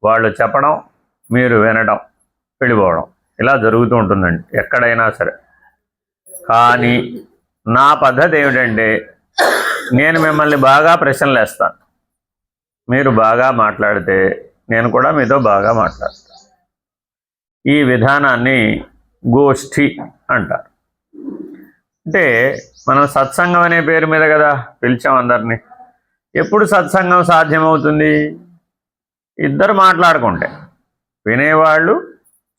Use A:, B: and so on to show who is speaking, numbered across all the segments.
A: వాళ్ళు చెప్పడం, మీరు వినడం, వెళ్ళిపోవడం, ఇలా జరుగుతూ ఉంటుందండి ఎక్కడైనా సరే. కానీ నా పద్ధతి ఏమిటంటే, నేను మిమ్మల్ని బాగా ప్రశ్నలు వేస్తాను, మీరు బాగా మాట్లాడితే నేను కూడా మీతో బాగా మాట్లాడతాను. ఈ విధానాన్ని గోష్ఠి అంటారు. అంటే మనం సత్సంగం అనే పేరు మీద కదా పిలిచాం అందరినీ. ఎప్పుడు సత్సంగం సాధ్యమవుతుంది? ఇద్దరు మాట్లాడుకుంటే, వినేవాళ్ళు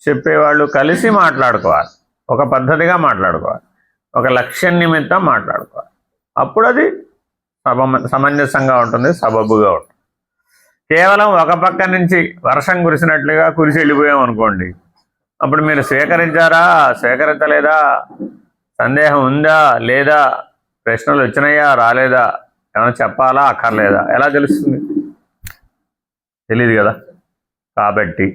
A: చెప్పేవాళ్ళు కలిసి మాట్లాడుకోవాలి, ఒక పద్ధతిగా మాట్లాడుకోవాలి, ఒక లక్ష్యం నిమిత్తం మాట్లాడుకోవాలి. అప్పుడు అది సమంజసంగా ఉంటుంది, సబబుగా ఉంటుంది. కేవలం ఒక పక్క నుంచి వర్షం కురిసినట్లుగా కురిసి వెళ్ళిపోయాం అనుకోండి, అప్పుడు మీరు స్వీకరించారా స్వీకరించలేదా, సందేహం ఉందా లేదా, ప్రశ్నలు వచ్చినాయా రాలేదా, ఏమైనా చెప్పాలా అక్కర్లేదా, ఎలా తెలుస్తుంది? తెలియదు కదా. కాబట్టి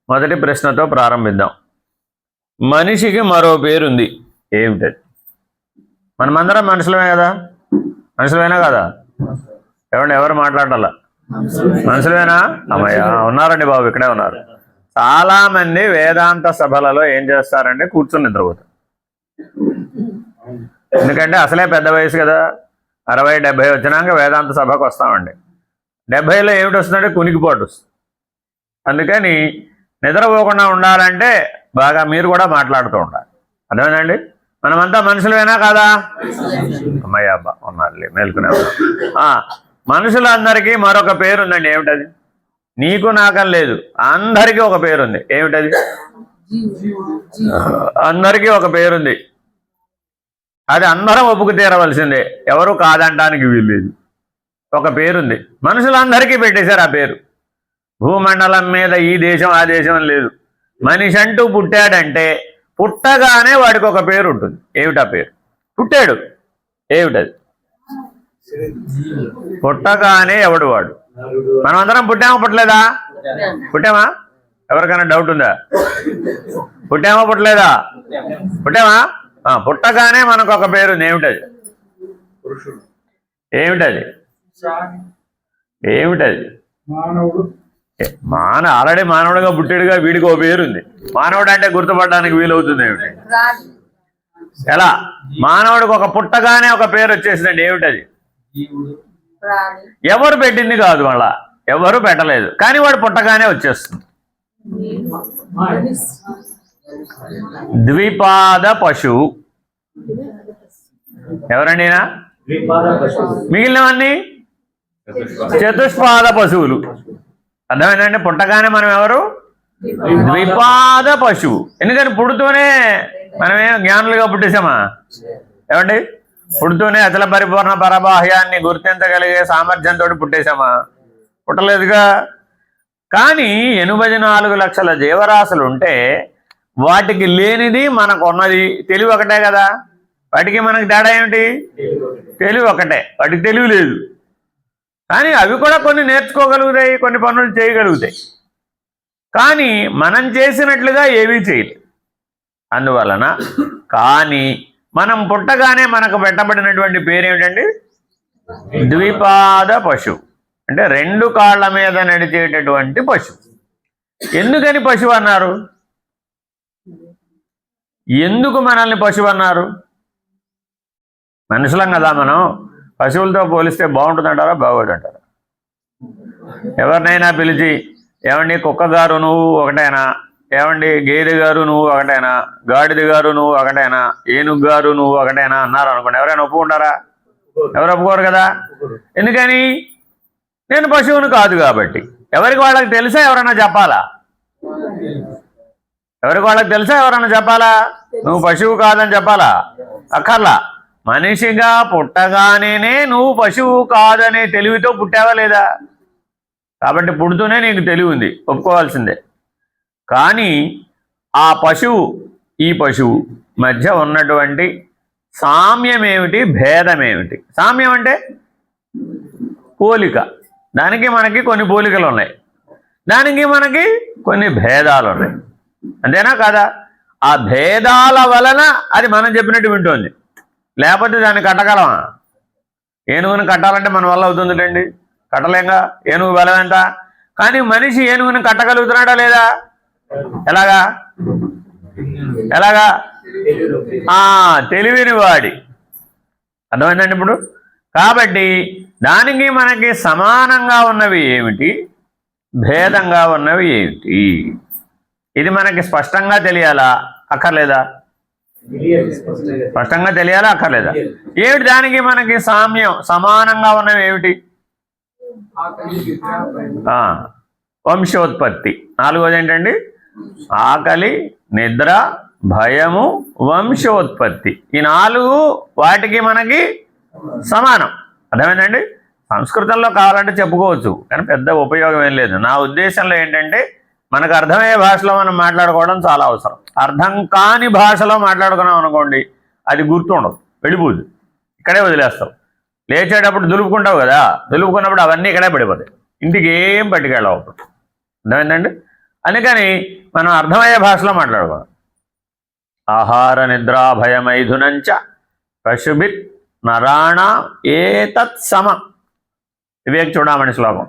A: మొదటి ప్రశ్నతో ప్రారంభిద్దాం. మనిషికి మరో పేరుంది, ఏమిటది? మనమందరం మనుషులమే కదా, మనుషులమేనా కదా? ఎవరు మాట్లాడాలా? మనుషులమేనా? అమ్మయ్య ఉన్నారండి బాబు, ఇక్కడే ఉన్నారు. చాలామంది వేదాంత సభలలో ఏం చేస్తారంటే కూర్చొని నిద్రపోతారు. ఎందుకంటే అసలే పెద్ద వయసు కదా, 60-70 వచ్చినాక వేదాంత సభకు వస్తామండి. 70లో ఏమిటి వస్తుందంటే కునికిపోటు వస్తుంది. అందుకని నిద్రపోకుండా ఉండాలంటే బాగా మీరు కూడా మాట్లాడుతూ ఉండాలి. అర్థమైందండి? మనమంతా మనుషులమేనా కాదా? అమ్మయ్య అబ్బా ఉన్నారులే, మేల్కొనే. మనుషులందరికీ మరొక పేరు ఉందండి. ఏమిటది? నీకు నాకని లేదు, అందరికీ ఒక పేరుంది. ఏమిటది? అందరికీ ఒక పేరుంది. అది అందరం ఒప్పుకు తీరవలసిందే, ఎవరు కాదంటానికి వీల్లేదు. ఒక పేరుంది, మనుషులందరికీ పెట్టేశారు ఆ పేరు. భూమండలం మీద ఈ దేశం ఆ దేశం లేదు. మనిషి అంటూ పుట్టాడంటే పుట్టగానే వాడికి ఒక పేరు ఉంటుంది. ఏమిటా పేరు? పుట్టాడు, ఏమిటది? పుట్టగానే ఎవడు వాడు? మనం అందరం పుట్టామా పుట్టలేదా? పుట్టామా? ఎవరికైనా డౌట్ ఉందా? పుట్టామా పుట్టలేదా? పుట్టామా? పుట్టగానే మనకు ఒక పేరుంది. ఏమిటది? ఏమిటది? ఏమిటది? ఆల్రెడీ మానవుడిగా పుట్టాడుగా, వీడికి ఓ పేరుంది. మానవుడు అంటే గుర్తుపడడానికి వీలవుతుంది. ఏమిటి? ఎలా? మానవుడికి ఒక పుట్టగానే ఒక పేరు వచ్చేసిందండి. ఏమిటది? ఎవరు పెట్టింది కాదు, మళ్ళా ఎవరు పెట్టలేదు, కానీ వాడు పుట్టగానే వచ్చేస్తుంది. ద్విపాద పశువు. ఎవరండి? మిగిలినవన్నీ చతుష్పాద పశువులు. అర్థమైందంటే పుట్టగానే మనం ఎవరు? ద్విపాద పశువు. ఎందుకని పుడుతూనే మనమేం జ్ఞానులుగా పుట్టేసామా? ఏమండి? పుడుతూనే అచల పరిపూర్ణ పరబాహ్యాన్ని గుర్తించగలిగే సామర్థ్యంతో పుట్టేశామా? పుట్టలేదుగా. కానీ 84 లక్షల జీవరాశులు ఉంటే వాటికి లేనిది మనకు ఉన్నది తెలివి ఒకటే కదా. వాటికి మనకు తేడా ఏమిటి? తెలివి ఒకటే, వాటికి తెలివి లేదు. కానీ అవి కూడా కొన్ని నేర్చుకోగలుగుతాయి, కొన్ని పనులు చేయగలుగుతాయి. కానీ మనం చేసినట్లుగా ఏవీ చేయలేదు. అందువలన కానీ మనం పుట్టగానే మనకు పెట్టబడినటువంటి పేరేమిటండి? ద్విపాద పశువు. అంటే 2 కాళ్ళ మీద నడిచేటటువంటి పశువు. ఎందుకని పశువు అన్నారు? ఎందుకు మనల్ని పశువు అన్నారు? మనుషులం కదా మనం. పశువులతో పోలిస్తే బాగుంటుందంటారా బాగోదంటారా? ఎవరినైనా పిలిచి, ఏమండి కుక్క గారు నువ్వు ఒకటేనా, ఏమండి గేదె గారు నువ్వు ఒకటేనా, గాడిద గారు నువ్వు ఒకటేనా, ఏనుగు గారు నువ్వు ఒకటేనా అన్నారు అనుకోండి, ఎవరైనా ఒప్పుకుంటారా? ఎవరు ఒప్పుకోరు కదా. ఎందుకని? నేను పశువును కాదు కాబట్టి. ఎవరికి వాళ్ళకి తెలుసా? ఎవరన్నా చెప్పాలా? ఎవరికి వాళ్ళకి తెలుసా? ఎవరన్నా చెప్పాలా? నువ్వు పశువు కాదని చెప్పాలా? అక్కర్లా. మనిషిగా పుట్టగానే నువ్వు పశువు కాదనే తెలివితో పుట్టావా లేదా? కాబట్టి పుడుతూనే నీకు తెలివి ఉంది, ఒప్పుకోవాల్సిందే. కానీ ఆ పశువు ఈ పశువు మధ్య ఉన్నటువంటి సామ్యం ఏమిటి, భేదం ఏమిటి? సామ్యం అంటే పోలిక. దానికి మనకి కొన్ని పోలికలు ఉన్నాయి, దానికి మనకి కొన్ని భేదాలు ఉన్నాయి. అంతేనా కాదా? ఆ భేదాల వలన అది మనం చెప్పినట్టు వింటోంది. లేకపోతే దాన్ని కట్టగలమా? ఏనుగుని కట్టాలంటే మన వల్ల అవుతుందండి, కట్టలేంగా. ఏనుగు బలం ఎంత? కానీ మనిషి ఏనుగుని కట్టగలుగుతున్నాడా లేదా? ఎలాగా ఎలాగా? తెలివిని వాడి. అర్థమైందండి ఇప్పుడు? కాబట్టి దానికి మనకి సమానంగా ఉన్నవి ఏమిటి, భేదంగా ఉన్నవి ఏమిటి, ఇది మనకి స్పష్టంగా తెలియాలా అక్కర్లేదా? స్పష్టంగా తెలియాలా అక్కర్లేదా? ఏమిటి దానికి మనకి సామ్యం, సమానంగా ఉన్నవి ఏమిటి? వంశోత్పత్తి. నాలుగోది ఏంటండి? ఆకలి, నిద్ర, భయము, వంశోత్పత్తి. ఈ నాలుగు వాటికి మనకి సమానం. అర్థమైందండి? సంస్కృతంలో కావాలంటే చెప్పుకోవచ్చు, కానీ పెద్ద ఉపయోగం ఏం లేదు. నా ఉద్దేశంలో ఏంటంటే మనకు అర్థమయ్యే భాషలో మనం మాట్లాడుకోవడం చాలా అవసరం. అర్థం కాని భాషలో మాట్లాడుకున్నాం అనుకోండి, అది గుర్తుండదు, వెళ్ళిపోదు, ఇక్కడే వదిలేస్తావు. లేచేటప్పుడు దులుపుకుంటావు కదా, దులుపుకున్నప్పుడు అవన్నీ ఇక్కడే పడిపోతాయి, ఇంటికి ఏం పట్టుకెళ్ళవు. అర్థమైందండి? అందుకని మనం అర్థమయ్యే భాషలో మాట్లాడుకోవాలి. ఆహార నిద్రా భయమైథునంచ పశుభిత్ నరాణ ఏతత్ సమ. వివేక చూడమణి శ్లోకం.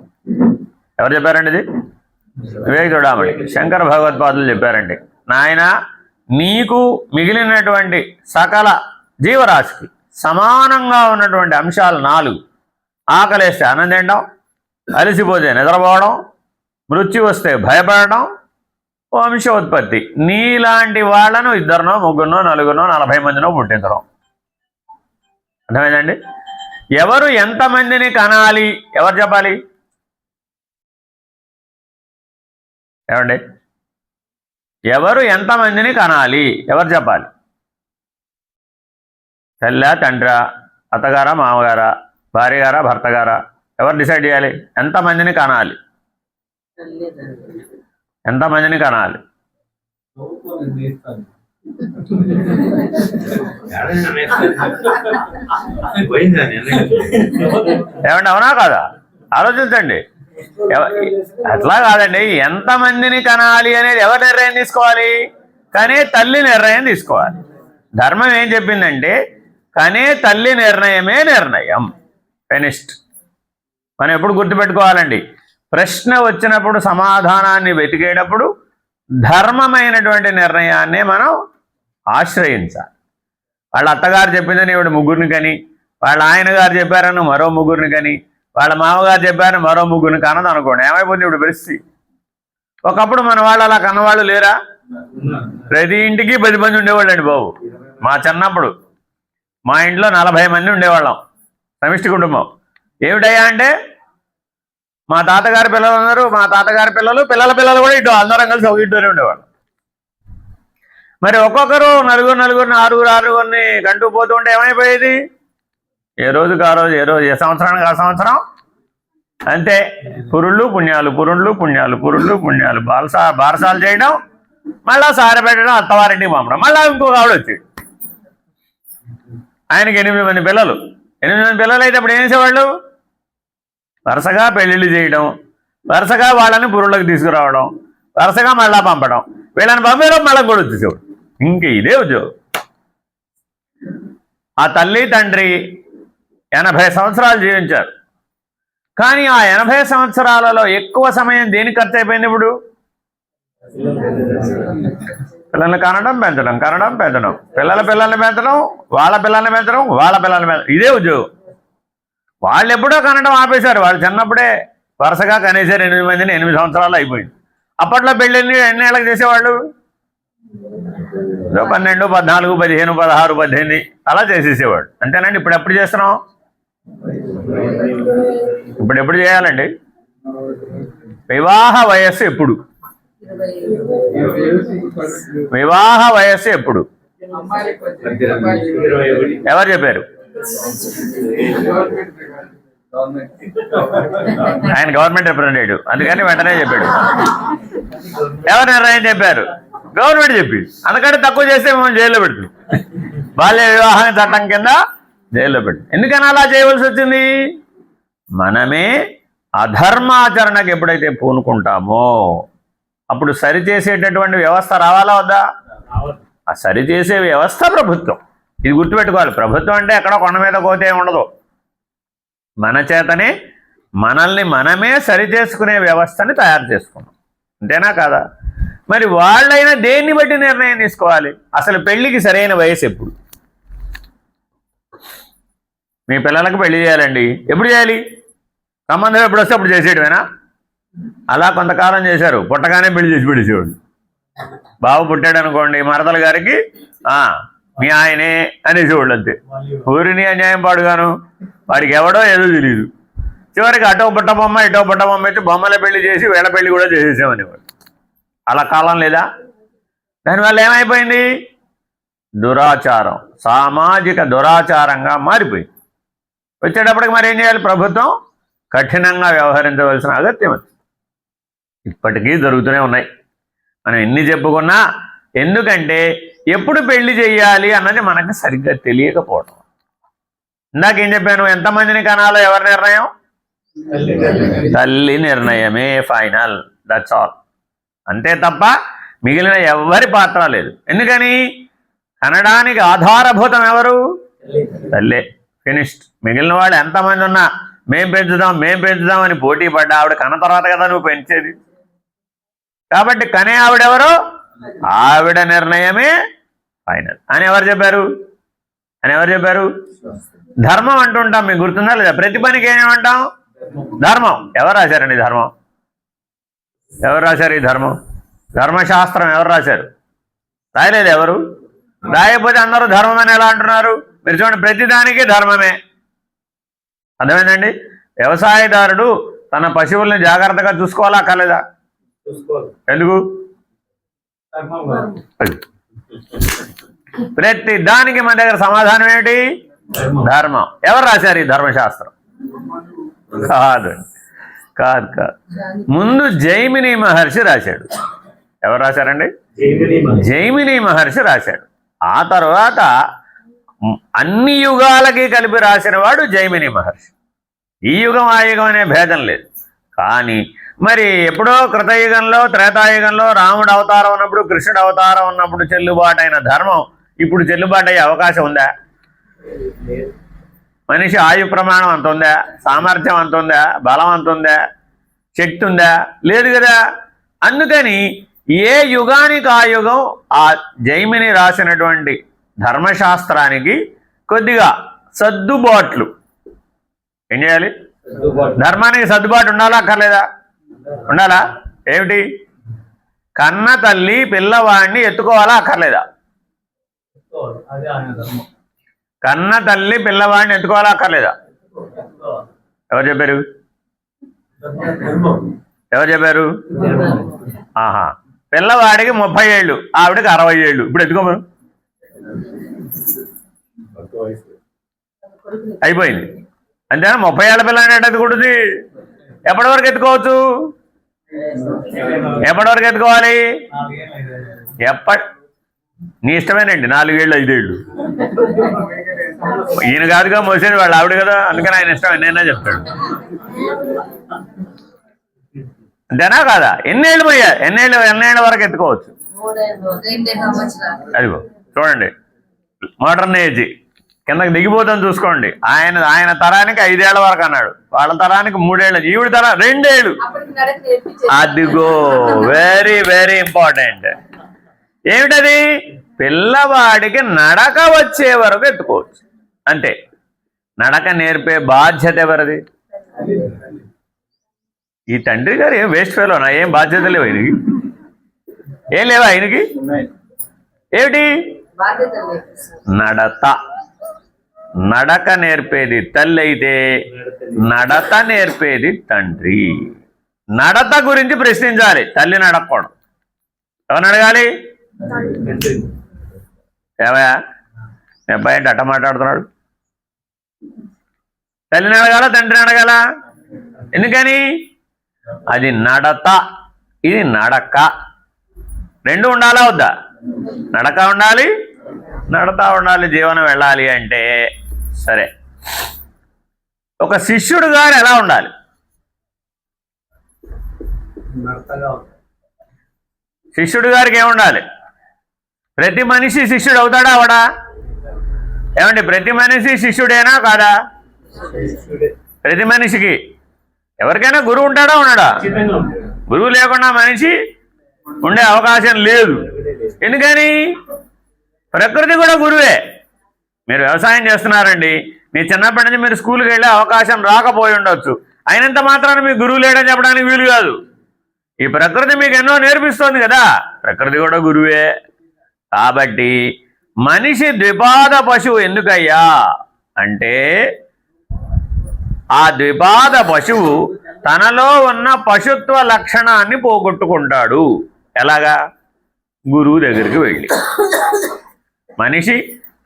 A: ఎవరు చెప్పారండి ఇది? వివేక చూడమణి, శంకర భగవత్పాదులు చెప్పారండి. నాయన, నీకు మిగిలినటువంటి సకల జీవరాశికి సమానంగా ఉన్నటువంటి అంశాలు 4. ఆకలేస్తే అన్నం తినడం, అలసిపోతే నిద్రపోవడం, మృత్యు వస్తే భయపడడం, వంశోత్పత్తి. నీలాంటి వాళ్ళను 2, 3, 4, 40 మందినో పుట్టించడం. అర్థమైందండి? ఎవరు ఎంతమందిని కనాలి ఎవరు చెప్పాలి? ఏమండి? ఎవరు ఎంతమందిని కనాలి ఎవరు చెప్పాలి? తల్లా, తండ్రా, అత్తగారా, మామగారా, భార్య గారా, భర్త గారా? ఎవరు డిసైడ్ చేయాలి ఎంతమందిని కనాలి? ఎంతమందిని కనాలి? ఏమండి, అవునా కాదా? ఆలోచించండి. అట్లా కాదండి, ఎంతమందిని కనాలి అనేది ఎవరు నిర్ణయం తీసుకోవాలి? కనే తల్లి నిర్ణయం తీసుకోవాలి. ధర్మం ఏం చెప్పిందంటే కనే తల్లి నిర్ణయమే నిర్ణయం. ఫినిష్డ్. మనం ఎప్పుడు గుర్తుపెట్టుకోవాలండి, ప్రశ్న వచ్చినప్పుడు సమాధానాన్ని వెతికేటప్పుడు ధర్మమైనటువంటి నిర్ణయాన్నే మనం ఆశ్రయించాలి. వాళ్ళ అత్తగారు చెప్పిందని ఇవిడ 3 కని, వాళ్ళ ఆయన గారు చెప్పారని మరో 3 కని, వాళ్ళ మామగారు చెప్పారని మరో 3 కన్నది అనుకోండి, ఏమైపోతుంది ఇప్పుడు పరిస్థితి? ఒకప్పుడు మన వాళ్ళు అలా కన్నవాళ్ళు లేరా? ప్రతి ఇంటికి 10 మంది ఉండేవాళ్ళు అండి బాబు. మా చిన్నప్పుడు మా ఇంట్లో 40 మంది ఉండేవాళ్ళం, సమిష్టి కుటుంబం. ఏమిటయ్యా అంటే మా తాతగారి పిల్లలు ఉన్నారు, మా తాతగారి పిల్లలు, పిల్లల పిల్లలు కూడా ఇటు అందరం కలిసి ఒక ఇంట్లోనే ఉండేవాళ్ళు. మరి ఒక్కొక్కరు 4, 6 కంటూ పోతూ ఉంటే ఏమైపోయేది? ఏ రోజుకి ఆ రోజు, ఏ సంవత్సరానికి ఆ సంవత్సరం అంతే. పురుళ్ళు పుణ్యాలు, పురుళ్ళు పుణ్యాలు, పురుళ్ళు పుణ్యాలు, బారసాలు చేయడం, మళ్ళా సార పెట్టడం, అత్తవారింటికి పంపడం. మళ్ళీ ఇంకొక ఆవిడ వచ్చి, ఆయనకి 8 మంది పిల్లలు. 8 మంది పిల్లలు అయితే అప్పుడు ఏం చేసేవాళ్ళు? వరుసగా పెళ్లిళ్ళు చేయడం, వరుసగా వాళ్ళని పురుళ్ళకి తీసుకురావడం, వరుసగా మళ్ళా పంపడం, వీళ్ళని పంపేయడం, మళ్ళీ కూడా వచ్చేసేవాడు. ఇంక ఇదే ఉద్యోగం. ఆ తల్లి తండ్రి 80 సంవత్సరాలు జీవించారు. కానీ ఆ 80 సంవత్సరాలలో ఎక్కువ సమయం దేనికి ఖర్చు అయిపోయింది? ఇప్పుడు పిల్లల్ని కనడం, పెంచడం, కనడం, పెంచడం, పిల్లల్ని పెంచడం, వాళ్ళ పిల్లల్ని పెంచడం, వాళ్ళ పిల్లల్ని పెంచడం, ఇదే ఉద్యోగం. వాళ్ళు ఎప్పుడో కనడం ఆపేశారు. వాళ్ళు చిన్నప్పుడే వరుసగా కనేసారు 8 మందిని. 8 సంవత్సరాలు అయిపోయింది. అప్పట్లో పెళ్ళిళ్ళు ఎన్ని ఏళ్ళకి చేసేవాళ్ళు? 12, 14, 15, 16, 18 అలా చేసేసేవాడు. అంతేనండి. ఇప్పుడు ఎప్పుడు చేస్తున్నాం? ఇప్పుడు ఎప్పుడు చేయాలండి? వివాహ వయస్సు ఎప్పుడు? వివాహ వయస్సు ఎప్పుడు? ఎవరు చెప్పారు? ఆయన గవర్నమెంట్ రిప్రజెంటేటివ్, అందుకని వెంటనే చెప్పాడు. ఎవరు నిర్ణయం చెప్పారు? గవర్నమెంట్ చెప్పి. అందుకంటే తక్కువ చేస్తే మేము జైల్లో పెడుతుంది. బాల్య వివాహం చట్టం కింద జైల్లో పెడుతుంది. ఎందుకని అలా చేయవలసి వచ్చింది? మనమే అధర్మాచరణకు ఎప్పుడైతే పూనుకుంటామో అప్పుడు సరిచేసేటటువంటి వ్యవస్థ రావాలా వద్దా? ఆ సరిచేసే వ్యవస్థ ప్రభుత్వం. ఇది గుర్తుపెట్టుకోవాలి. ప్రభుత్వం అంటే ఎక్కడో కొండ మీద కోతే ఉండదు, మన చేతనే మనల్ని మనమే సరిచేసుకునే వ్యవస్థని తయారు చేసుకున్నాం. అంతేనా కాదా? మరి వాళ్ళైనా దేన్ని బట్టి నిర్ణయం తీసుకోవాలి? అసలు పెళ్లికి సరైన వయసు ఎప్పుడు? మీ పిల్లలకు పెళ్లి చేయాలండి, ఎప్పుడు చేయాలి? సంబంధం ఎప్పుడు వస్తే అప్పుడు చేసేయడమేనా? అలా కొంతకాలం చేశారు, పుట్టగానే పెళ్లి చేసి పెడిచేవాడు. బాబు పుట్టాడు అనుకోండి, మరదల గారికి మీ ఆయనే అనేసేవాళ్ళు. అంతే. ఊరిని అన్యాయం పాడుగాను, వాడికి ఎవడో ఏదో తెలియదు. చివరికి అటో బుట్ట బొమ్మ ఇటో బుట్ట బొమ్మ అయితే బొమ్మల పెళ్లి చేసి వీళ్ళ పెళ్లి కూడా చేసేసామనేవాడు. అలా కాలం లేదా? దానివల్ల ఏమైపోయింది? దురాచారం, సామాజిక దురాచారంగా మారిపోయింది. వచ్చేటప్పటికి మరి ఏం చేయాలి? ప్రభుత్వం కఠినంగా వ్యవహరించవలసిన అగత్యం వచ్చింది. ఇప్పటికీ జరుగుతూనే ఉన్నాయి. మనం ఎన్ని చెప్పుకున్నా, ఎందుకంటే ఎప్పుడు పెళ్లి చేయాలి అన్నది మనకు సరిగ్గా తెలియకపోవడం. ఇందాకేం చెప్పాను? ఎంతమందిని కనాలో ఎవరి నిర్ణయం? తల్లి నిర్ణయమే ఫైనల్. That's all. అంతే తప్ప మిగిలిన ఎవరి పాత్ర లేదు. ఎందుకని? కనడానికి ఆధారభూతం ఎవరు? తల్లే. ఫినిష్డ్. మిగిలిన వాళ్ళు ఎంతమంది ఉన్నా మేం పెంచుదాం అని పోటీ పడ్డా ఆవిడ కన్న తర్వాత కదా నువ్వు పెంచేది. కాబట్టి కనే ఆవిడెవరు? ఆవిడ నిర్ణయమే ఫైనల్ అని ఎవరు చెప్పారు? ధర్మం అంటుంటాం, మీకు గుర్తుందా లేదా? ప్రతి పనికి ఏమేమంటాం? ధర్మం. ఎవరు రాశారండి ధర్మం? ఎవరు రాశారు ఈ ధర్మం? ధర్మశాస్త్రం ఎవరు రాశారు? రాయలేదు ఎవరు? రాయకపోతే అందరూ ధర్మం అని ఎలా అంటున్నారు? మీరు చూడండి, ప్రతిదానికి ధర్మమే. అర్థమైందండి? వ్యవసాయదారుడు తన పశువుల్ని జాగ్రత్తగా చూసుకోవాలా అక్కర్లేదా? ఎందుకు? ప్రతి దానికి మన దగ్గర సమాధానం ఏమిటి? ధర్మం. ఎవరు రాశారు ఈ ధర్మశాస్త్రం? కాదు. ముందు జైమిని మహర్షి రాశాడు. ఎవరు రాశారండి? జైమిని మహర్షి రాశాడు. ఆ తర్వాత అన్ని యుగాలకి కలిపి రాసిన వాడు జైమిని మహర్షి. ఈ యుగం ఆ యుగం అనే భేదం లేదు. కానీ మరి ఎప్పుడో కృతయుగంలో, త్రేతాయుగంలో రాముడు అవతారం ఉన్నప్పుడు, కృష్ణుడు అవతారం ఉన్నప్పుడు చెల్లుబాటు అయిన ధర్మం ఇప్పుడు చెల్లుబాటు అయ్యే అవకాశం ఉందా? మనిషి ఆయు ప్రమాణం అంత ఉందా? సామర్థ్యం అంత ఉందా? బలం అంత ఉందా? శక్తి ఉందా? లేదు కదా. అందుకని ఏ యుగానికి ఆ యుగం ఆ జైమిని రాసినటువంటి ధర్మశాస్త్రానికి కొద్దిగా సర్దుబాట్లు. ఏం చేయాలి? ధర్మానికి సర్దుబాటు ఉండాలా అక్కర్లేదా? ఉండాలా? ఏమిటి? కన్న తల్లి పిల్లవాడిని ఎత్తుకోవాలా అక్కర్లేదా? కన్న తల్లి పిల్లవాడిని ఎత్తుకోవాలా అక్కర్లేదా? ఎవరు చెప్పారు? ఆహా. పిల్లవాడికి 30 ఏళ్ళు, ఆవిడకి 60 ఏళ్ళు. ఇప్పుడు ఎత్తుకోమరు. అయిపోయింది. అంతేనా? 30 ఏళ్ళ పిల్లని ఎత్తుకుంటుంది. ఎప్పటి వరకు ఎత్తుకోవచ్చు? ఎప్పటి వరకు ఎత్తుకోవాలి? నీ ఇష్టమేనండి. 4 ఏళ్ళు 5 ఏళ్ళు. ఈయన కాదుగా మోసేది, వాళ్ళు ఆవిడ కదా. అందుకని ఆయన ఇష్టం ఎన్నైనా చెప్తాడు. అంతేనా కాదా? ఎన్నేళ్ళు పోయా? ఎన్నేళ్ళ వరకు ఎత్తుకోవచ్చు? అదిగో చూడండి, మోడర్న్ ఏజ్ కిందకి దిగిపోతాను చూసుకోండి. ఆయన తరానికి 5 ఏళ్ల వరకు అన్నాడు, వాళ్ళ తరానికి 3 ఏళ్ళు, ఈవిడ తరం 2 ఏళ్ళు. అదిగో వెరీ వెరీ ఇంపార్టెంట్. ఏమిటది? పిల్లవాడికి నడక వచ్చే వరకు ఎత్తుకోవచ్చు. అంతే. నడక నేర్పే బాధ్యత ఎవరిది? ఈ తండ్రి గారు ఏం వేస్ట్ ఫెలోనా? ఏం బాధ్యత లేవు ఆయనకి? ఏం లేవా ఆయనకి? ఏమిటి? నడక నేర్పేది తల్లి అయితే నడత నేర్పేది తండ్రి. నడత గురించి ప్రశ్నించాలి, తల్లిని అడగకూడదు. ఎవరిని అడగాలి? ఏమయ్యా మీ అబ్బాయి అంటే అట్ట మాట్లాడుతున్నాడు? తల్లిని అడగాల, తండ్రిని అడగాల? ఎందుకని? అది నడత, ఇది నడక. రెండు ఉండాలా వద్దా? నడక ఉండాలి, నడత ఉండాలి. జీవనం వెళ్ళాలి అంటే సరే, ఒక శిష్యుడు గారు ఎలా ఉండాలి? శిష్యుడి గారికి ఏముండాలి? ప్రతి మనిషి శిష్యుడు అవుతాడా అవడా? ఏమండి, ప్రతి మనిషి శిష్యుడేనా కాదా? ప్రతి మనిషికి ఎవరికైనా గురువు ఉంటాడా ఉన్నాడా? గురువు లేకుండా మనిషి ఉండే అవకాశం లేదు. ఎందుకని? ప్రకృతి కూడా గురువే. మీరు వ్యవసాయం చేస్తున్నారండి, మీ చిన్నప్పటి నుంచి మీరు స్కూల్కి వెళ్ళే అవకాశం రాకపోయి ఉండొచ్చు, అయినంత మాత్రాన మీకు గురువు లేడని చెప్పడానికి వీలు కాదు. ఈ ప్రకృతి మీకు ఎన్నో నేర్పిస్తోంది కదా, ప్రకృతి కూడా గురువే. కాబట్టి మనిషి ద్విపాద పశువు ఎందుకయ్యా అంటే, ఆ ద్విపాద పశువు తనలో ఉన్న పశుత్వ లక్షణాన్ని పోగొట్టుకుంటాడు. ఎలాగా? గురువు దగ్గరికి వెళ్ళి. మనిషి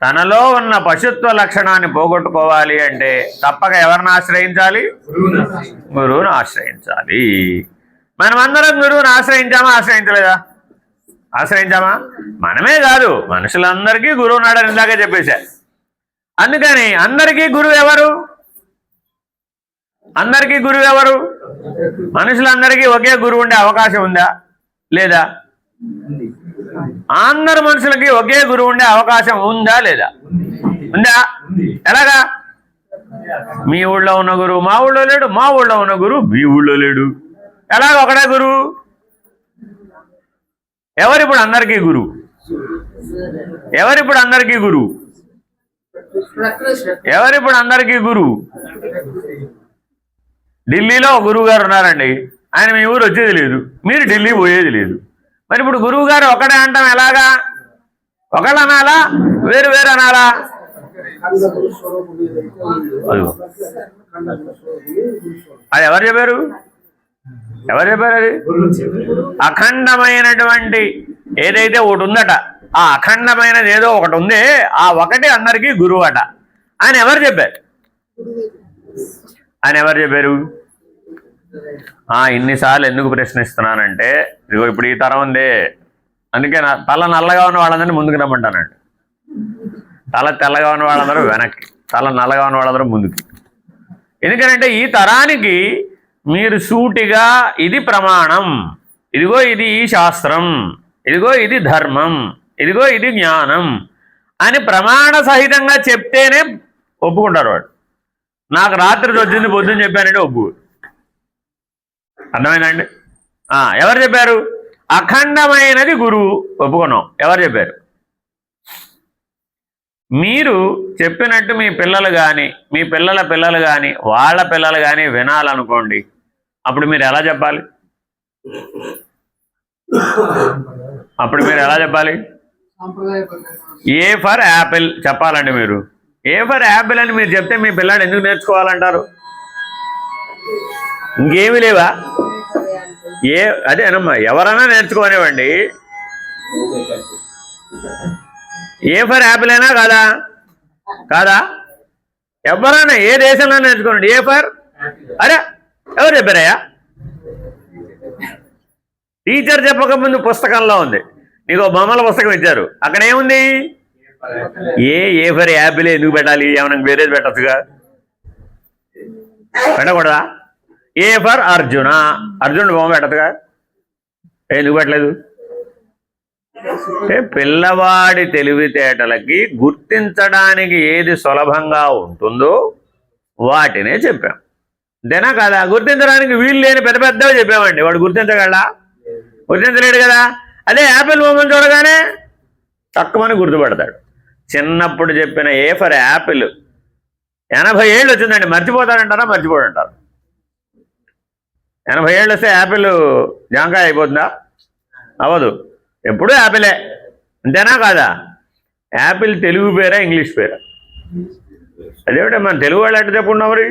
A: తనలో ఉన్న పశుత్వ లక్షణాన్ని పోగొట్టుకోవాలి అంటే తప్పక ఎవరిని ఆశ్రయించాలి? గురువుని ఆశ్రయించాలి. మనమందరం గురువుని ఆశ్రయించామా? ఆశ్రయించలేదా? ఆశ్రయించామా? మనమే కాదు, మనుషులందరికీ గురువు ఉన్నాడని ఇందాక చెప్పేశా. అందుకని అందరికీ గురువు ఎవరు? అందరికీ గురువు ఎవరు? మనుషులందరికీ ఒకే గురువు ఉండే అవకాశం ఉందా లేదా? అందరు మనుషులకి ఒకే గురువు ఉండే అవకాశం ఉందా లేదా? ఉందా? ఎలాగా? మీ ఊళ్ళో ఉన్న గురువు మా ఊళ్ళో లేడు, మా ఊళ్ళో ఉన్న గురువు మీ ఊళ్ళో లేడు. ఎలాగ ఒకడే గురువు? ఎవరిప్పుడు అందరికీ గురువు? ఎవరిప్పుడు అందరికీ గురువు? ఎవరిప్పుడు అందరికీ గురువు? ఢిల్లీలో గురువు గారు ఉన్నారండి, ఆయన మీ ఊరు వచ్చేది లేదు, మీరు ఢిల్లీ పోయేది లేదు. మరి ఇప్పుడు గురువు గారు ఒకడే అంటాం ఎలాగా? ఒకళ్ళు అనాలా, వేరు వేరు అనాలా? అది ఎవరు చెప్పారు? ఎవరు చెప్పారు? అది అఖండమైనటువంటి ఏదైతే ఒకటి ఉందట, ఆ అఖండమైనది ఏదో ఒకటి ఉందే, ఆ ఒకటి అందరికీ గురువు అట ఆయన ఎవరు చెప్పారు? ఆయన ఎవరు చెప్పారు? ఇన్నిసార్లు ఎందుకు ప్రశ్నిస్తున్నానంటే, ఇదిగో ఇప్పుడు ఈ తరం ఉందే, అందుకే నా తల నల్లగా ఉన్న వాళ్ళందరినీ ముందుకు రమ్మంటానండి. తల తెల్లగా ఉన్న వాళ్ళందరూ వెనక్కి, తల నల్లగా ఉన్న వాళ్ళందరూ ముందుకి. ఎందుకనంటే ఈ తరానికి మీరు సూటిగా ఇది ప్రమాణం, ఇదిగో ఇది ఈ శాస్త్రం, ఇదిగో ఇది ధర్మం, ఇదిగో ఇది జ్ఞానం అని ప్రమాణ సహితంగా చెప్తేనే ఒప్పుకుంటారు వాడు. నాకు రాత్రి వచ్చింది పొద్దున్న చెప్పానంటే ఒప్పు. అర్థమైందండి? ఎవరు చెప్పారు? అఖండమైనది గురువు, ఒప్పుకున్నాం. ఎవరు చెప్పారు? మీరు చెప్పినట్టు మీ పిల్లలు కానీ మీ పిల్లల పిల్లలు కానీ వాళ్ళ పిల్లలు కానీ వినాలనుకోండి, అప్పుడు మీరు ఎలా చెప్పాలి? అప్పుడు మీరు ఎలా చెప్పాలి? ఏ ఫర్ యాపిల్ చెప్పాలండి. మీరు ఏ ఫర్ యాపిల్ అని మీరు చెప్తే మీ పిల్లాడు ఎందుకు నేర్చుకోవాలంటారు? ఇంకేమీ లేవా? అదేనమ్మా, ఎవరైనా నేర్చుకోనివ్వండి. ఏ ఫర్ యాపిల్ అయినా కాదా? కాదా? ఎవరైనా ఏ దేశంలో నేర్చుకోండి ఏ ఫర్. అరే ఎవరు చెప్పారయ్యా? టీచర్ చెప్పకముందు పుస్తకంలో ఉంది, నీకు బొమ్మల పుస్తకం ఇచ్చారు, అక్కడ ఏముంది? ఏ ఫర్ యాపిల్ ఎందుకు పెట్టాలి? ఏమన్నా వేరేది పెట్టచ్చుగా, పెట్టకూడదా? ఏ ఫర్ అర్జున, అర్జునుడు బొమ్మ పెట్టచ్చుగా, ఎందుకు పెట్టలేదు? పిల్లవాడి తెలివితేటలకి గుర్తించడానికి ఏది సులభంగా ఉంటుందో వాటినే చెప్పాం. అంతేనా కాదా? గుర్తించడానికి వీలు లేని పెద్ద పెద్దవి చెప్పామండి, వాడు గుర్తించగలడా? గుర్తించలేడు కదా. అదే యాపిల్ బొమ్మను చూడగానే తక్కువని గుర్తుపడతాడు. చిన్నప్పుడు చెప్పిన ఏ ఫర్ యాపిల్ 80 ఏళ్ళు వచ్చిందండి, మర్చిపోతాడంటారా? మర్చిపోడంటారు. 80 ఏళ్ళు వస్తే యాపిల్ జాంకాయ అయిపోతుందా? అవ్వదు, ఎప్పుడూ యాపిలే. అంతేనా కాదా? యాపిల్ తెలుగు పేరా ఇంగ్లీష్ పేరా? అదేమిటో మన తెలుగు వాళ్ళు ఎట్లా చెప్పుకున్నాం మరి?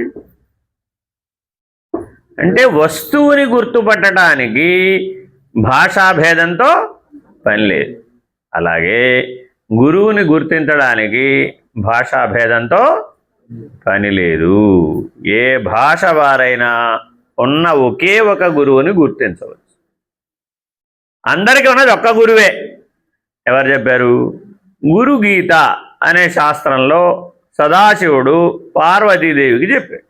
A: అంటే వస్తువుని గుర్తుపట్టడానికి భాషాభేదంతో పని లేదు. అలాగే గురువుని గుర్తించడానికి భాషాభేదంతో పని లేదు. ఏ భాష వారైనా ఉన్న ఒకే ఒక గురువుని గుర్తించవచ్చు. అందరికీ ఉన్నది ఒక్క గురువే. ఎవరు చెప్పారు? గురు గీత అనే శాస్త్రంలో సదాశివుడు పార్వతీదేవికి చెప్పాడు.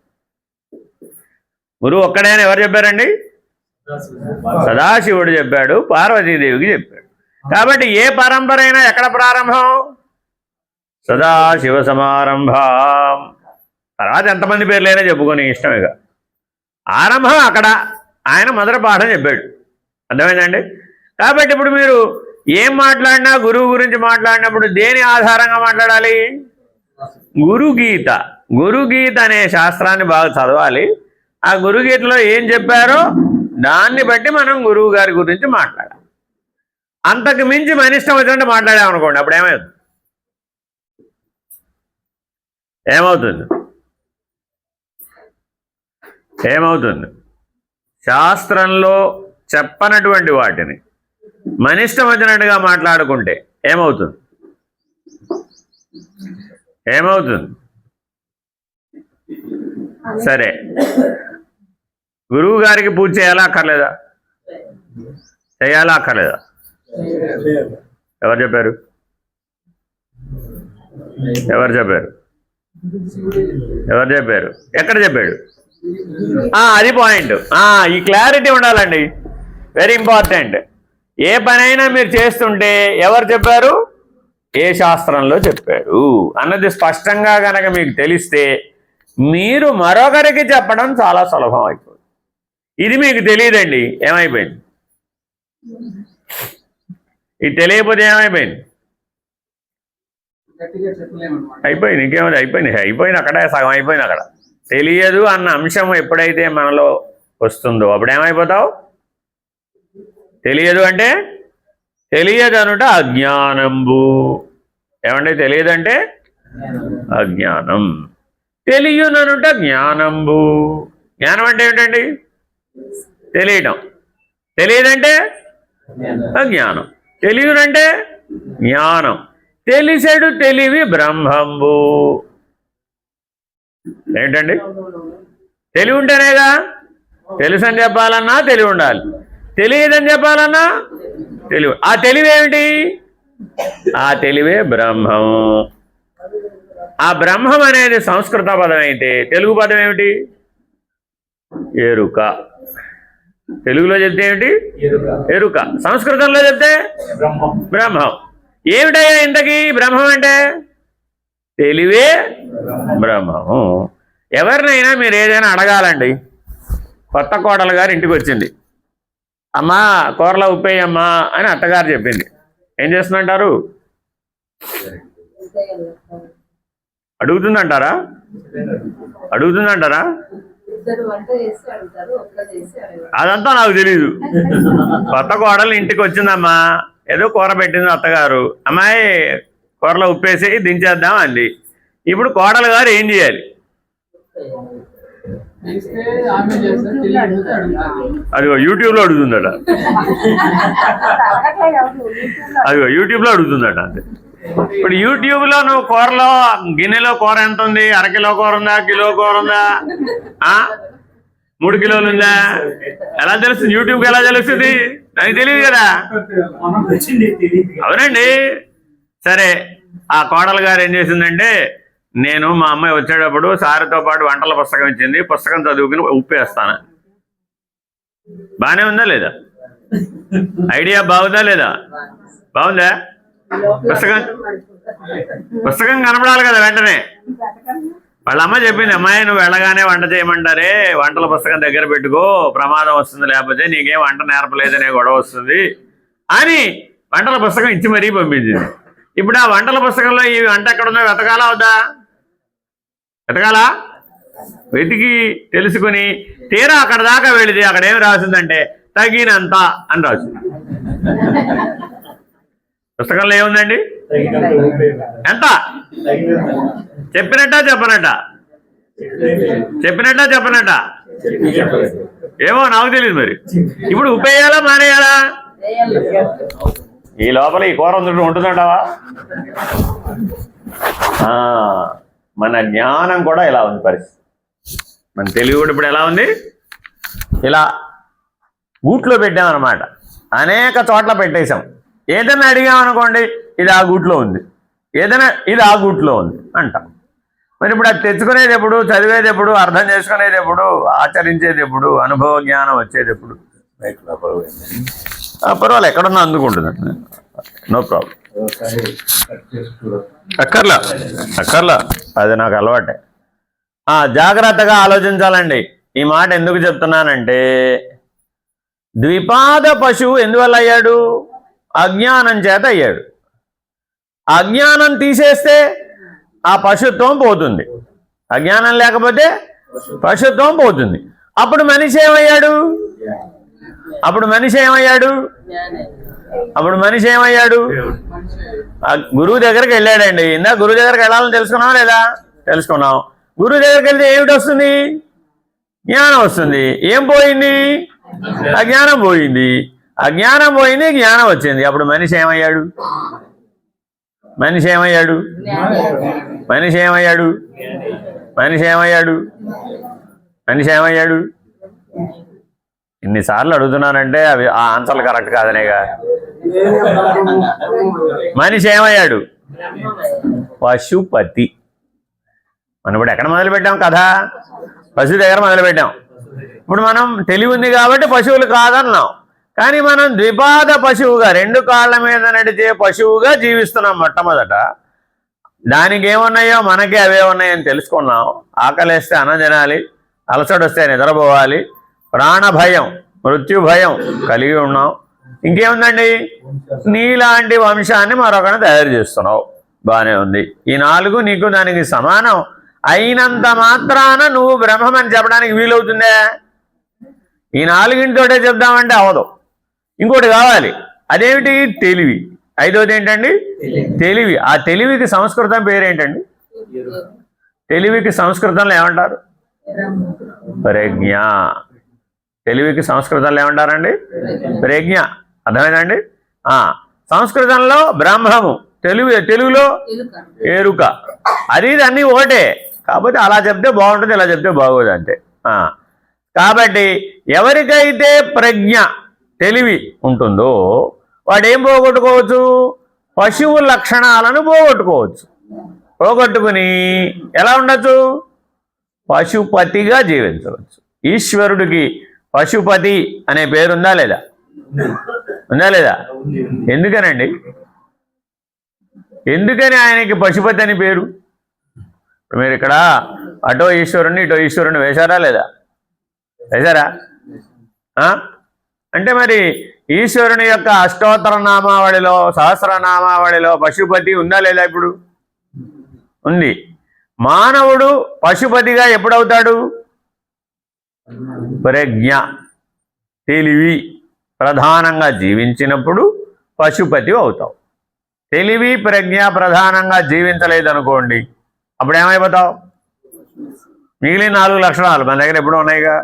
A: గురువు ఒక్కడే అని ఎవరు చెప్పారండి? సదాశివుడు చెప్పాడు, పార్వతీదేవికి చెప్పాడు. కాబట్టి ఏ పరంపర అయినా ఎక్కడ ప్రారంభం? సదాశివ సమారంభం. తర్వాత ఎంతమంది పేర్లైనా చెప్పుకొని ఇష్టమేగా. ఆరంభం అక్కడ ఆయన మొదటి పాఠం చెప్పాడు. అర్థమైందండి? కాబట్టి ఇప్పుడు మీరు ఏం మాట్లాడినా గురువు గురించి మాట్లాడినప్పుడు దేని ఆధారంగా మాట్లాడాలి? గురుగీత. గురుగీత అనే శాస్త్రాన్ని బాగా చదవాలి. ఆ గురుగీతలో ఏం చెప్పారో దాన్ని బట్టి మనం గురువు గారి గురించి మాట్లాడాలి. అంతకు మించి మన ఇష్టం వచ్చినట్టు మాట్లాడామనుకోండి, అప్పుడు ఏమవుతుంది? శాస్త్రంలో చెప్పనటువంటి వాటిని మన ఇష్టం వచ్చినట్టుగా మాట్లాడుకుంటే ఏమవుతుంది? సరే, గురువు గారికి పూజ చేయాలా అక్కర్లేదా? చేయాలా అక్కర్లేదా? ఎవరు చెప్పారు? ఎక్కడ చెప్పాడు? అది పాయింట్. ఈ క్లారిటీ ఉండాలండి, వెరీ ఇంపార్టెంట్. ఏ పనైనా మీరు చేస్తుంటే ఎవరు చెప్పారు, ఏ శాస్త్రంలో చెప్పారు అన్నది స్పష్టంగా కనుక మీకు తెలిస్తే మీరు మరొకరికి చెప్పడం చాలా సులభం అయిపోతుంది. ఇది మీకు తెలియదండి, ఏమైపోయింది? ఇది తెలియకపోతే ఏమైపోయింది? అయిపోయింది. ఇంకేమైంది? అయిపోయింది అక్కడే, సగం అయిపోయింది అక్కడ. తెలియదు అన్న అంశం ఎప్పుడైతే మనలో వస్తుందో అప్పుడు ఏమైపోతావు? తెలియదు అంటే తెలియదు అనుట అజ్ఞానంబు. ఏమంటే తెలియదంటే అజ్ఞానం, తెలియననుట జ్ఞానంబు. జ్ఞానం అంటే ఏమిటండి? తెలియటం. తెలియదంటే అజ్ఞానం. తెలియనంటే జ్ఞానం. తెలిసెడు తెలివి బ్రహ్మంబు. ఏంటండి? తెలివి ఉంటేనేగా తెలుసు అని చెప్పాలన్నా తెలివి ఉండాలి, తెలియదని చెప్పాలన్నా తెలివి. ఆ తెలివి ఏమిటి? ఆ తెలివే బ్రహ్మం. ఆ బ్రహ్మం అనేది సంస్కృత పదం అయితే తెలుగు పదం ఏమిటి? ఎరుక. తెలుగులో చెప్తే ఏమిటి? ఎరుక. సంస్కృతంలో చెప్తే బ్రహ్మం. ఏమిటయ్యా ఇంతకీ బ్రహ్మం అంటే? తెలివే బ్రహ్మము. ఎవరినైనా మీరు ఏదైనా అడగాలండి. కొత్త కోడలు గారు ఇంటికి వచ్చింది, అమ్మా కూరలో ఉప్పేయమ్మా అని అత్తగారు చెప్పింది. ఏం చేస్తుందంటారు? అడుగుతుందంటారా? అదంతా నాకు తెలీదు. కొత్త కోడలు ఇంటికి వచ్చిందమ్మా, ఏదో కూర పెట్టింది అత్తగారు, అమ్మాయి కూరలో ఉప్పేసి దించేద్దాం అంది. ఇప్పుడు కోడలు గారు ఏం చేయాలి? అదిగో యూట్యూబ్లో అడుగుతుందట. అంతే. ఇప్పుడు యూట్యూబ్లో నువ్వు కూరలో గిన్నెలో కూర ఎంత ఉంది, అరకిలో కూర ఉందా, కిలో కూర ఉందా, 3 కిలోలు ఉందా, ఎలా తెలుస్తుంది? యూట్యూబ్కి ఎలా తెలుస్తుంది? నాకు తెలియదు కదా. అవునండి. సరే, ఆ కోడలు గారు ఏం చేసిందంటే, నేను మా అమ్మాయి వచ్చేటప్పుడు సారితో పాటు వంటల పుస్తకం ఇచ్చింది, పుస్తకం చదువుకుని ఉప్పేస్తాను. బాగానే ఉందా లేదా? ఐడియా బాగుందా లేదా? బాగుందా? పుస్తకం కనపడాలి కదా వెంటనే. వాళ్ళ అమ్మ చెప్పింది, అమ్మాయి నువ్వు వెళ్ళగానే వంట చేయమంటారే, వంటల పుస్తకం దగ్గర పెట్టుకో, ప్రమాదం వస్తుంది, లేకపోతే నీకేం వంట నేర్పలేదనే గొడవ వస్తుంది అని వంటల పుస్తకం ఇచ్చి మరీ పంపించింది. ఇప్పుడు ఆ వంటల పుస్తకంలో ఈ వంట ఎక్కడుందో వెతకాలా వద్దా? వెతకాలా? వెతికి తెలుసుకుని తీరా అక్కడ దాకా వెళితే అక్కడ ఏమి రాసిందంటే తగినంత అని రాసింది. పుస్తకంలో ఏముందండి? ఎంత? చెప్పినట్ట ఏమో నాకు తెలియదు. మరి ఇప్పుడు ఉప్పేయాలా మానేయాలా? ఈ లోపల ఈ కూర ఉంటుందంటావా? మన జ్ఞానం కూడా ఇలా ఉంది పరిస్థితి. మన తెలివి కూడా ఇప్పుడు ఎలా ఉంది? ఇలా గూట్లో పెట్టామన్నమాట. అనేక చోట్ల పెట్టేశాం. ఏదైనా అడిగామనుకోండి, ఇది ఆ గూట్లో ఉంది, ఏదైనా ఇది ఆ గూట్లో ఉంది అంటాం. మరి ఇప్పుడు అది తెచ్చుకునేది ఎప్పుడు, చదివేది ఎప్పుడు, అర్థం చేసుకునేది ఎప్పుడు, ఆచరించేది ఎప్పుడు, అనుభవ జ్ఞానం వచ్చేది ఎప్పుడు? పర్వాలేదు, ఎక్కడున్నా అందుకుంటుందండి, నో ప్రాబ్లం. అక్కర్లా, అది నాకు అలవాటే. జాగ్రత్తగా ఆలోచించాలండి. ఈ మాట ఎందుకు చెప్తున్నానంటే ద్విపాద పశువు ఎందువల్ల అయ్యాడు? అజ్ఞానం చేత అయ్యాడు. అజ్ఞానం తీసేస్తే ఆ పశుత్వం పోతుంది. అజ్ఞానం లేకపోతే పశుత్వం పోతుంది. అప్పుడు మనిషి ఏమయ్యాడు? గురువు దగ్గరికి వెళ్ళాడండి. ఇందా గురువు దగ్గరికి వెళ్ళాలని తెలుసుకున్నావా లేదా? తెలుసుకున్నాం. గురువు దగ్గరికి వెళ్తే ఏమిటి వస్తుంది? జ్ఞానం వస్తుంది. ఏం పోయింది? అజ్ఞానం పోయింది. అజ్ఞానం పోయింది, జ్ఞానం వచ్చింది. అప్పుడు మనిషి ఏమయ్యాడు? ఇన్నిసార్లు అడుగుతున్నానంటే అవి ఆ ఆన్సర్లు కరెక్ట్ కాదనేగా. మనిషి ఏమయ్యాడు? పశుపతి. మనం ఇప్పుడు ఎక్కడ మొదలుపెట్టాం కథ? పశువు దగ్గర మొదలుపెట్టాం. ఇప్పుడు మనం తెలివి ఉంది కాబట్టి పశువులు కాదన్నాం. కానీ మనం ద్విపాద పశువుగా, 2 కాళ్ళ మీద నడిచే పశువుగా జీవిస్తున్నాం. మొట్టమొదట దానికి ఏమున్నాయో మనకి అవే ఉన్నాయని తెలుసుకున్నాం. ఆకలేస్తే అన్నం తినాలి, అలసడొస్తే నిద్రపోవాలి, ప్రాణభయం, మృత్యు భయం కలిగి ఉన్నాం. ఇంకేముందండి? నీలాంటి వంశాన్ని మరొకరిని తయారు చేస్తున్నావు. బాగానే ఉంది. ఈ 4 నీకు దానికి సమానం అయినంత మాత్రాన నువ్వు బ్రహ్మమని చెప్పడానికి వీలవుతుందే? ఈ 4 చెప్దామంటే అవదు. ఇంకోటి కావాలి. అదేమిటి? తెలివి. 5వది ఏంటండి? తెలివి. ఆ తెలివికి సంస్కృతం పేరేంటండి? తెలివికి సంస్కృతంలో ఏమంటారు? ప్రజ్ఞ. తెలివికి సంస్కృతంలో ఏమంటారండి? ప్రజ్ఞ. అర్థమైందండి? సంస్కృతంలో బ్రహ్మము, తెలుగులో ఎరుక. అది అన్నీ ఒకటే. కాకపోతే అలా చెప్తే బాగుంటుంది, ఇలా చెప్తే బాగోదు అంతే. కాబట్టి ఎవరికైతే ప్రజ్ఞ, తెలివి ఉంటుందో వాడు ఏం పోగొట్టుకోవచ్చు? పశువు లక్షణాలను పోగొట్టుకుని ఎలా ఉండొచ్చు? పశుపతిగా జీవించవచ్చు. ఈశ్వరుడికి పశుపతి అనే పేరు ఉందా లేదా? ఎందుకనండి? ఎందుకని ఆయనకి పశుపతి అని పేరు? మీరు ఇక్కడ అటో ఈశ్వరుణ్ణి ఇటో ఈశ్వరుణ్ణి వేశారా లేదా? వేశారా? అంటే మరి ఈశ్వరుని యొక్క అష్టోత్తర నామావళిలో, సహస్రనామావళిలో పశుపతి ఉందా లేదా? ఇప్పుడు ఉంది. మానవుడు పశుపతిగా ఎప్పుడవుతాడు? ప్రజ్ఞ, తెలివి ప్రధానంగా జీవించినప్పుడు పశుపతి అవుతావు. తెలివి ప్రజ్ఞ ప్రధానంగా జీవించలేదనుకోండి, అప్పుడు ఏమైపోతావు? మిగిలిన 4 లక్షణాలు మన దగ్గర ఎప్పుడు ఉన్నాయిగా.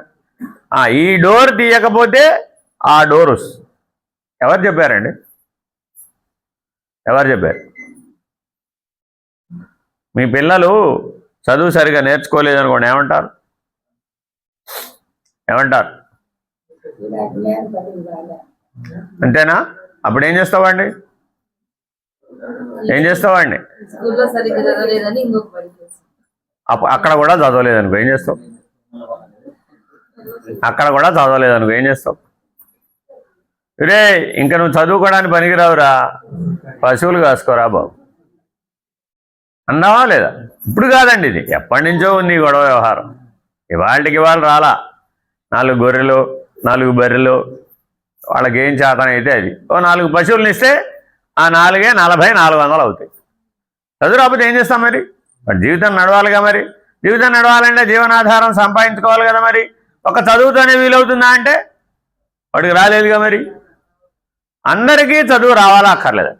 A: ఈ డోర్ తీయకపోతే ఆ డోర్ వస్తుంది. ఎవరు చెప్పారండి? మీ పిల్లలు చదువు సరిగా నేర్చుకోలేదనుకోండి, ఏమంటారు? అంతేనా? అప్పుడు ఏం చేస్తావండి? అక్కడ కూడా చదవలేదనుకో ఏం చేస్తావు? రే ఇంకా నువ్వు చదువుకోవడానికి పనికిరావురా, పశువులు కాసుకోరా బాబు అన్నావా లేదా? ఇప్పుడు కాదండి, ఇది ఎప్పటి నుంచో ఉంది గొడవ వ్యవహారం. ఇవాళకి రాలా. 4 గొర్రెలు 4 బర్రెలు వాళ్ళకి ఏం చేతనైతే అది. 4 పశువులను ఇస్తే ఆ 4 40-400 అవుతాయి. చదువు రాకపోతే ఏం చేస్తాం మరి? జీవితం నడవాలిగా. మరి జీవితం నడవాలంటే జీవనాధారం సంపాదించుకోవాలి కదా. మరి ఒక చదువుతోనే వీలవుతుందా అంటే వాడికి రాలేదుగా. మరి అందరికీ చదువు రావాలా అక్కర్లేదా?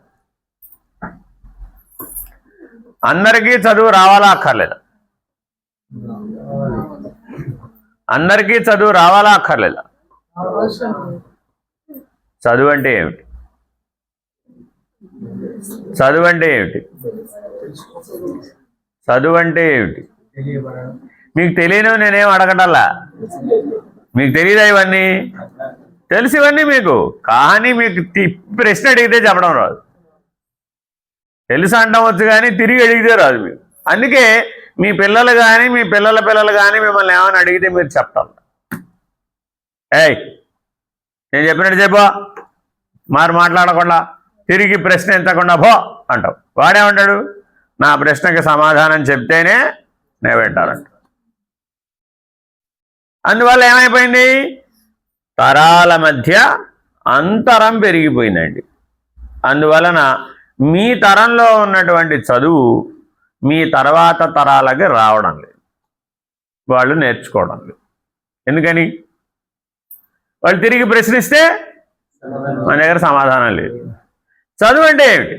A: అందరికీ చదువు రావాలా అక్కర్లేదా? చదువు అంటే ఏమిటి? మీకు తెలియనివి నేనేం అడగటల్లా. మీకు తెలియదా ఇవన్నీ? తెలిసి ఇవన్నీ మీకు. కానీ మీకు ప్రశ్న అడిగితే చెప్పడం రాదు. తెలుసు అంటాం వచ్చు కానీ తిరిగి అడిగితే రాదు మీకు. అందుకే మీ పిల్లలు కానీ మీ పిల్లల పిల్లలు కానీ మిమ్మల్ని ఏమైనా అడిగితే మీరు చెప్తారు. నేను చెప్పినట్టు చెప్పో, మాట్లాడకుండా తిరిగి ప్రశ్న ఎత్తకుండా పో అంటావు. వాడేమంటాడు? నా ప్రశ్నకి సమాధానం చెప్తేనే నేను వింటానంట. అందువల్ల ఏమైపోయింది, తరాల మధ్య అంతరం పెరిగిపోయిందండి. అందువలన మీ తరంలో ఉన్నటువంటి చదువు మీ తర్వాత తరాలకి రావడం లేదు, వాళ్ళు నేర్చుకోవడం లేదు. ఎందుకని? వాళ్ళు తిరిగి ప్రశ్నిస్తే మన దగ్గర సమాధానం లేదు. చదువు అంటే ఏమిటి?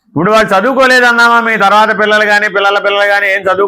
A: ఇప్పుడు వాళ్ళు చదువుకోలేదన్నామా, మీ తర్వాత పిల్లలు కానీ పిల్లల పిల్లలు కానీ ఏం చదువు